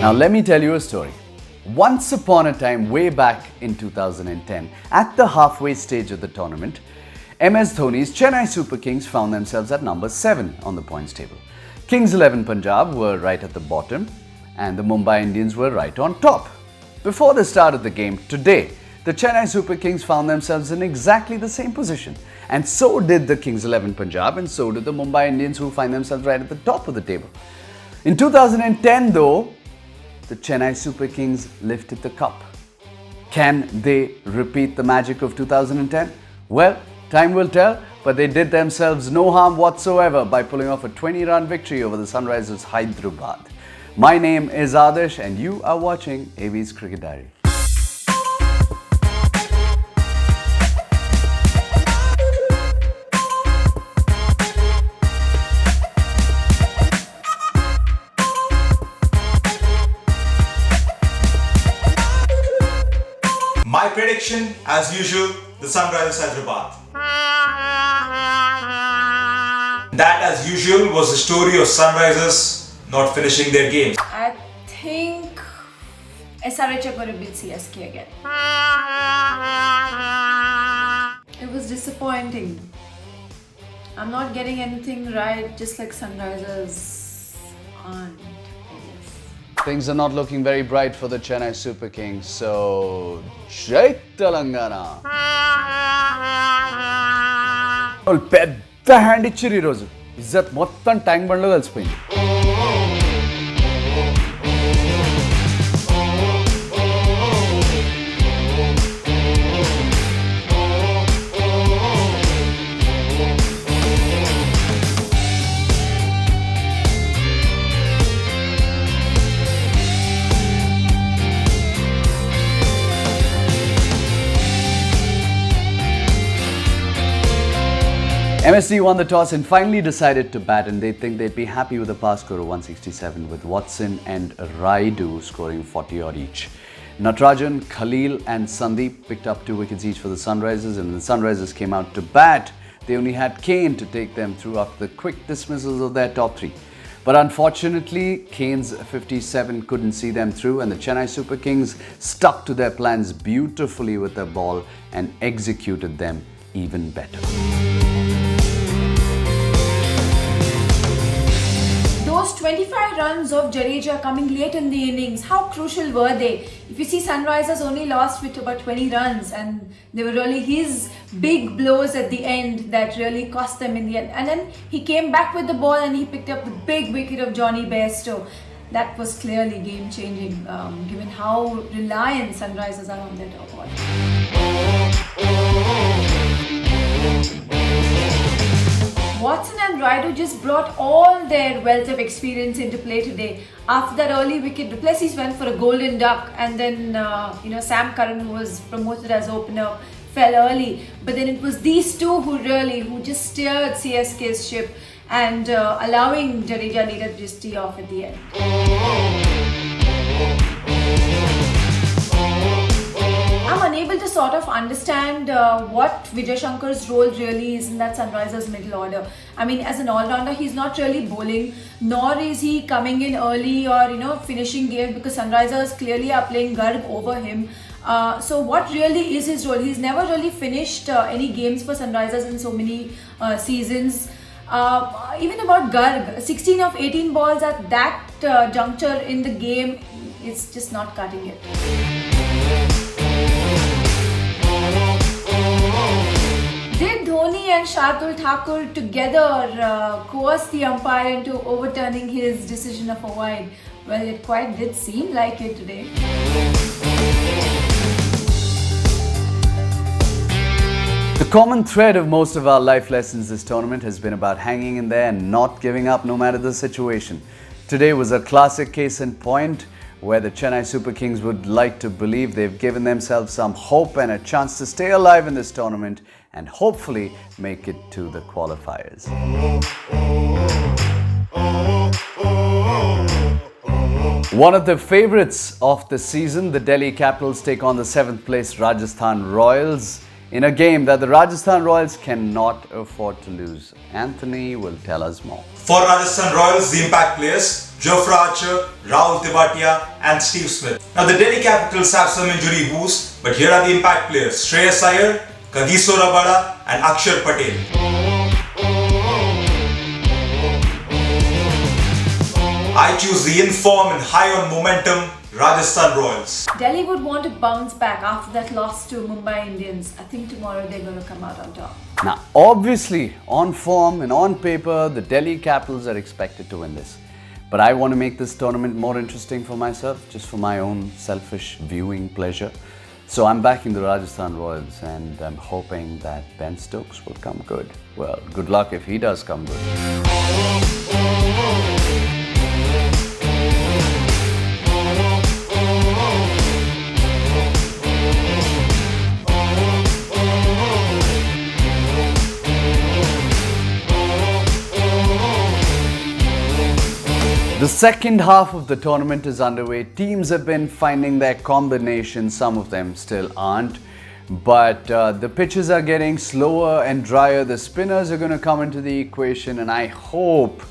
Now let me tell you a story. Once upon a time, way back in 2010, at the halfway stage of the tournament, MS Dhoni's Chennai Super Kings found themselves at number 7 on the points table. Kings 11 Punjab were right at the bottom and the Mumbai Indians were right on top. Before the start of the game today, the Chennai Super Kings found themselves in exactly the same position. And so did the Kings 11 Punjab and so did the Mumbai Indians, who find themselves right at the top of the table. In 2010 though, the Chennai Super Kings lifted the cup. Can they repeat the magic of 2010? Well, time will tell, but they did themselves no harm whatsoever by pulling off a 20-run victory over the Sunrisers Hyderabad. My name is Adarsh and you are watching AV's Cricket Diary. My prediction, as usual, the Sunrisers Hyderabad. That, as usual, was the story of Sunrisers not finishing their games. I think SRH are going to beat CSK again. It was disappointing. I'm not getting anything right, just like Sunrisers aren't. Things are not looking very bright for the Chennai Super Kings, so Jai Telangana. పెద్ద hand ఇచ్చిర్రు ఈరోజు. ఇజ్జత్ మొత్తం tank బండ్లో కలిసిపోయింది. MSD won the toss and finally decided to bat, and they think they'd be happy with a pass score of 167 with Watson and Raidu scoring 40 odd each. Natarajan, Khalil and Sandeep picked up 2 wickets each for the Sunrisers, and when the Sunrisers came out to bat, they only had Kane to take them through after the quick dismissals of their top 3. But unfortunately, Kane's 57 couldn't see them through, and the Chennai Super Kings stuck to their plans beautifully with their ball and executed them even better. Those 25 runs of Jadeja coming late in the innings, how crucial were they? If you see, Sunrisers only lost with about 20 runs, and they were really his big blows at the end that really cost them in the end. And then he came back with the ball and he picked up the big wicket of Johnny Bairstow. That was clearly game-changing, given how reliant Sunrisers are on their top order. Watson and Raidu just brought all their wealth of experience into play today. After that early wicket, Du Plessis went for a golden duck, and then Sam Curran, who was promoted as opener, fell early. But then it was these two who just steered CSK's ship and allowing Jadeja leader to just tee off at the end. I'm unable to sort of understand what Vijay Shankar's role really is in that Sunrisers middle order. I mean, as an all-rounder, he's not really bowling, nor is he coming in early or finishing games, because Sunrisers clearly are playing Garg over him. So what really is his role? He's never really finished any games for Sunrisers in so many seasons. Even about Garg, 16 of 18 balls at that juncture in the game, it's just not cutting it. Did Dhoni and Shardul Thakur together coerce the umpire into overturning his decision of a wide? Well, it quite did seem like it today. The common thread of most of our life lessons this tournament has been about hanging in there and not giving up no matter the situation. Today was a classic case in point, where the Chennai Super Kings would like to believe they've given themselves some hope and a chance to stay alive in this tournament and hopefully make it to the qualifiers. One of the favourites of the season, the Delhi Capitals take on the 7th place Rajasthan Royals in a game that the Rajasthan Royals cannot afford to lose. Anthony will tell us more. For Rajasthan Royals, the impact players, Jofra Archer, Rahul Tewatia and Steve Smith. Now the Delhi Capitals have some injury woes, but here are the impact players, Shreyas Iyer, Kagiso Rabada and Akshar Patel. I choose the in-form and high on momentum Rajasthan Royals. Delhi would want to bounce back after that loss to Mumbai Indians. I think tomorrow they're going to come out on top. Now, obviously, on form and on paper, the Delhi Capitals are expected to win this. But I want to make this tournament more interesting for myself, just for my own selfish viewing pleasure. So I'm backing the Rajasthan Royals and I'm hoping that Ben Stokes will come good. Well, good luck if he does come good. The second half of the tournament is underway. Teams have been finding their combination. Some of them still aren't. But the pitches are getting slower and drier. The spinners are going to come into the equation. And I hope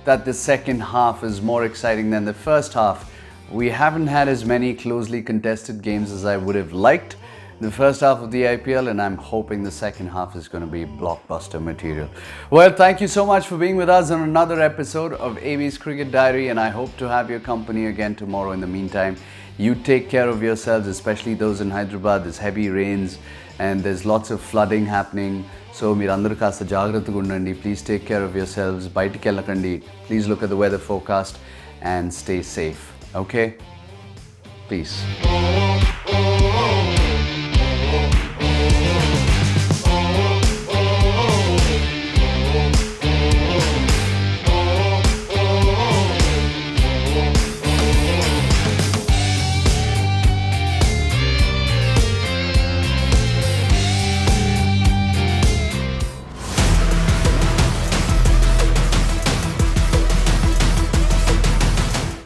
that the second half is more exciting than the first half. We haven't had as many closely contested games as I would have liked the first half of the IPL, and I'm hoping the second half is going to be blockbuster material. Well, thank you so much for being with us on another episode of AB's Cricket Diary, and I hope to have your company again tomorrow. In the meantime, you take care of yourselves, especially those in Hyderabad. There's heavy rains and there's lots of flooding happening. So, meerandaru kasta jagrataga undandi. Please take care of yourselves. Bayatiki ellakandi. Please look at the weather forecast and stay safe. Okay? Peace.